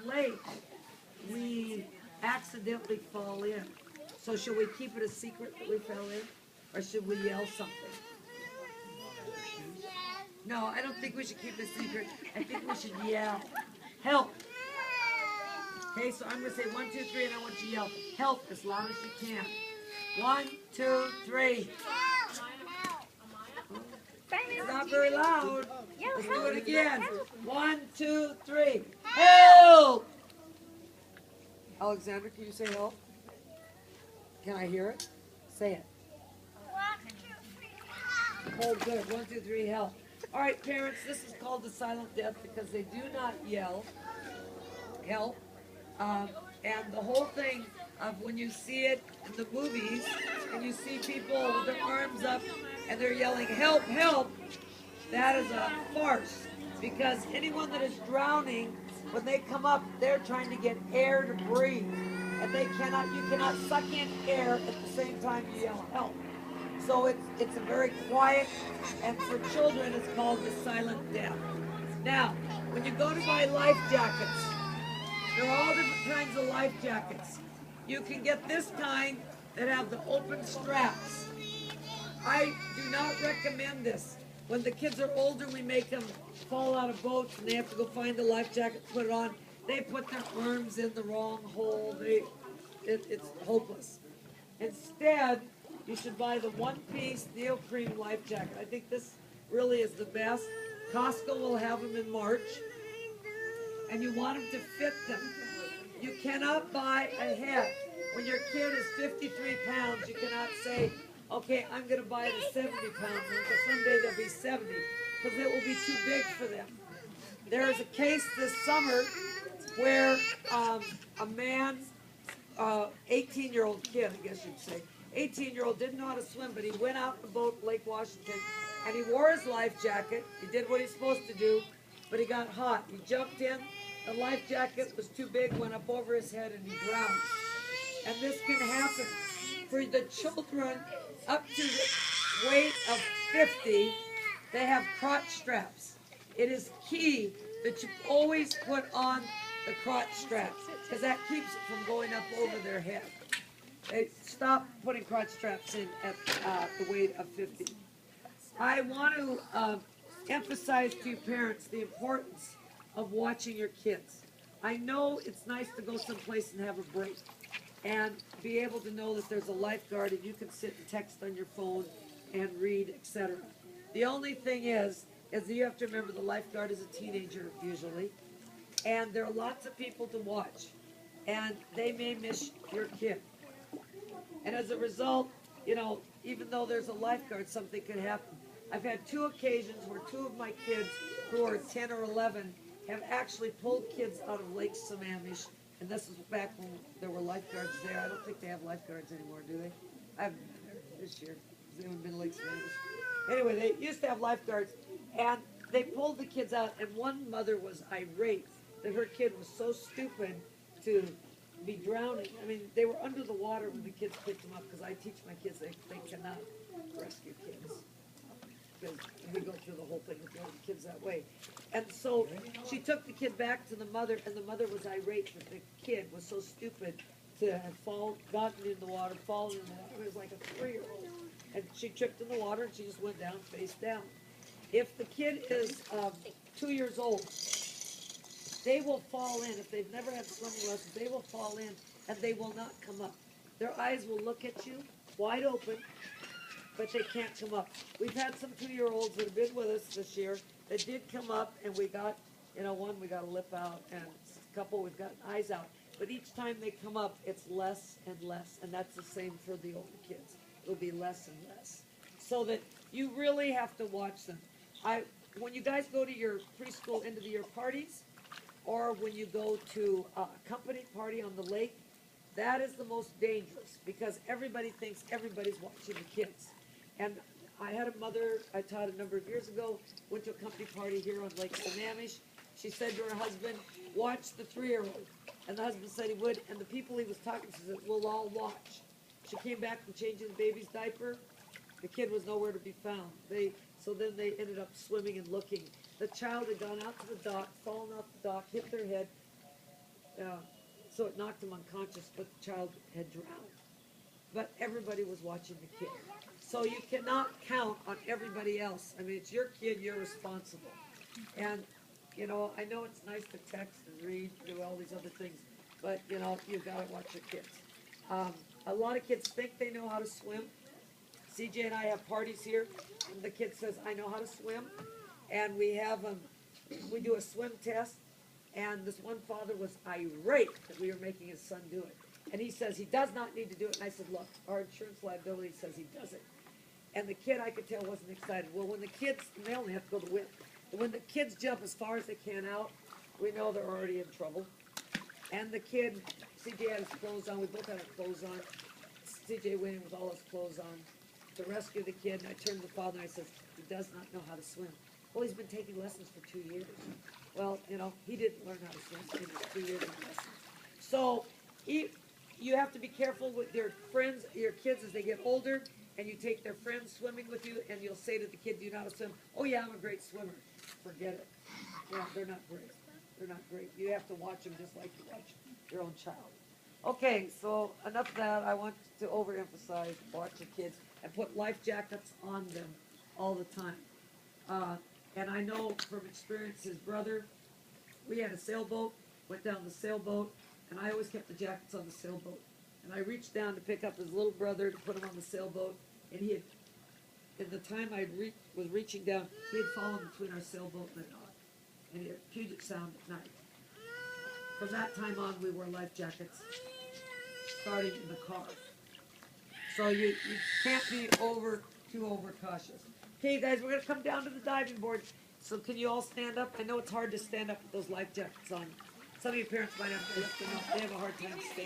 lake, we accidentally fall in. So should we keep it a secret that we fell in? Or should we yell something? No, I don't think we should keep it a secret. I think we should yell. Help. Okay, so I'm going to say 1, 2, 3, and I want you to yell help as loud as you can. 1, 2, 3. It's not very loud. Let's do it again. 1, 2, 3. Help! Alexander, can you say help? Can I hear it? Say it. Oh, good. 1, 2, 3, help. All right, parents, this is called the silent death because they do not yell help. And the whole thing of when you see it in the movies and you see people with their arms up and they're yelling, help, help, that is a farce. Because anyone that is drowning, when they come up, they're trying to get air to breathe. And you cannot suck in air at the same time you yell help. So it's a very quiet, and for children it's called the silent death. Now, when you go to buy life jackets, there are all different kinds of life jackets. You can get this kind that have the open straps. I do not recommend this. When the kids are older, we make them fall out of boats and they have to go find a life jacket to put it on. They put their arms in the wrong hole. It's hopeless. Instead, you should buy the one-piece neoprene life jacket. I think this really is the best. Costco will have them in March. And you want them to fit them. You cannot buy a head. When your kid is 53 pounds, you cannot say, okay, I'm going to buy the 70-pound one, because someday they'll be 70, because it will be too big for them. There is a case this summer where a man, 18-year-old kid, I guess you'd say, 18-year-old didn't know how to swim, but he went out in the boat, Lake Washington, and he wore his life jacket. He did what he's supposed to do, but he got hot. He jumped in. The life jacket was too big, went up over his head, and he drowned. And this can happen for the children up to the weight of 50. They have crotch straps. It is key that you always put on the crotch straps, because that keeps it from going up over their head. Stop putting crotch straps in at the weight of 50. I want to emphasize to you parents the importance of watching your kids. I know it's nice to go someplace and have a break and be able to know that there's a lifeguard and you can sit and text on your phone and read, etc. The only thing is that you have to remember the lifeguard is a teenager usually, and there are lots of people to watch, and they may miss your kid. And as a result, even though there's a lifeguard, something could happen. I've had 2 occasions where 2 of my kids who are 10 or 11 have actually pulled kids out of Lake Sammamish, and this is back when there were lifeguards there. I don't think they have lifeguards anymore, do they? I haven't been there this year. Has anyone been to Lake Sammamish? Anyway, they used to have lifeguards, and they pulled the kids out, and one mother was irate that her kid was so stupid to be drowning. I mean, they were under the water when the kids picked them up, because I teach my kids they cannot rescue kids. Because we go through the whole thing with the kids that way. And so she took the kid back to the mother, and the mother was irate that the kid was so stupid to have gotten in the water, fallen in the water. It was like a 3-year-old. And she tripped in the water, and she just went down, face down. If the kid is 2 years old, they will fall in. If they've never had swimming lessons, they will fall in, and they will not come up. Their eyes will look at you, wide open, but they can't come up. We've had some 2-year-olds that have been with us this year that did come up, and we got, one we got a lip out, and a couple we've got eyes out. But each time they come up, it's less and less, and that's the same for the older kids. It'll be less and less. So that you really have to watch them. When you guys go to your preschool end of the year parties, or when you go to a company party on the lake, that is the most dangerous, because everybody thinks everybody's watching the kids. And I had a mother I taught a number of years ago, went to a company party here on Lake Sammamish. She said to her husband, watch the 3-year-old. And the husband said he would, and the people he was talking to said, we'll all watch. She came back from changing the baby's diaper. The kid was nowhere to be found. So then they ended up swimming and looking. The child had gone out to the dock, fallen off the dock, hit their head, so it knocked him unconscious, but the child had drowned. But everybody was watching the kid. So you cannot count on everybody else. I mean, it's your kid, you're responsible. And, you know, I know it's nice to text and read, do all these other things, but, you know, you gotta watch your kids. A lot of kids think they know how to swim. CJ and I have parties here, and the kid says, I know how to swim. And we have, we do a swim test, and this one father was irate that we were making his son do it. And he says he does not need to do it. And I said, look, our insurance liability says he does it. And the kid, I could tell, wasn't excited. Well, when the kids, they only have to go to whip. When the kids jump as far as they can out, we know they're already in trouble. And the kid, CJ had his clothes on. We both had our clothes on. CJ went in with all his clothes on to rescue the kid. And I turned to the father and I said, he does not know how to swim. Well, he's been taking lessons for 2 years. Well, you know, he didn't learn how to swim. He was 2 years in lessons. So you have to be careful with your friends, your kids as they get older, and you take their friends swimming with you, and you'll say to the kid, do you know how to swim? Oh yeah, I'm a great swimmer. Forget it. Yeah, they're not great. They're not great. You have to watch them just like you watch your own child. Okay, so enough of that. I want to overemphasize, watch your kids, and put life jackets on them all the time. And I know from experience, his brother, we had a sailboat, went down the sailboat, and I always kept the jackets on the sailboat. And I reached down to pick up his little brother to put him on the sailboat, and he had, in the time I was reaching down, he had fallen between our sailboat and the dock, and he had Puget Sound at night. From that time on, we wore life jackets, starting in the car. So you can't be too overcautious. Okay, guys, we're gonna come down to the diving board. So can you all stand up? I know it's hard to stand up with those life jackets on. Some of your parents might have to lift them up. They have a hard time standing.